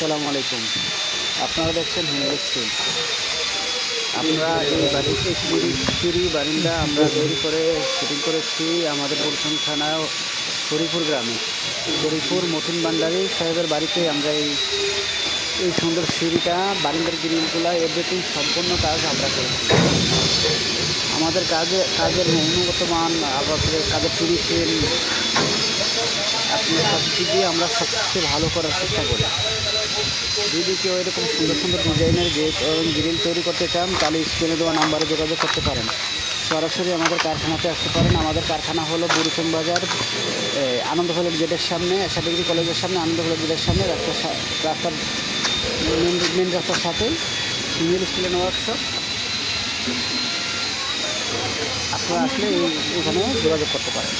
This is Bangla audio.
আসসালামু আলাইকুম। আপনারা দেখছেন হিন্দু স্কুল। আমরা এই বাড়িতে সিঁড়ি বারিন্দা আমরা তৈরি করে শুটিং করেছি আমাদের বলসন থানা হরিপুর গ্রামে। হরিপুর মতিন ভান্ডারী সাহেবের বাড়িতে আমরা এই সুন্দর সিঁড়িটা, বারিন্দার গ্রিলগুলা, এভরিথিং সম্পূর্ণ কাজ আমরা করেছি। আমাদের কাজের গুণগত মান, আবার কাজের ফিনিশিং, আপনার সব দিক দিয়ে আমরা সবচেয়ে ভালো করার চেষ্টা করি। যদি কেউ এরকম সুন্দর সুন্দর ডিজাইনের গেট এবং গ্রিল তৈরি করতে চান, তাহলে স্ক্রিনে দেওয়া নাম্বারে যোগাযোগ করতে পারেন। সরাসরি আমাদের কারখানাতে আসতে পারেন। আমাদের কারখানা হলো বুড়িচং বাজার, আনন্দ কলেজ গেটের সামনে, এশা ডিগ্রি কলেজের সামনে, আনন্দ কলেজ গেটের সামনে, রাস্তার মেন রাস্তার সাথে মিল স্টিলের ওয়ার্কশপ। আপনারা আসলে এখানে যোগাযোগ করতে পারেন।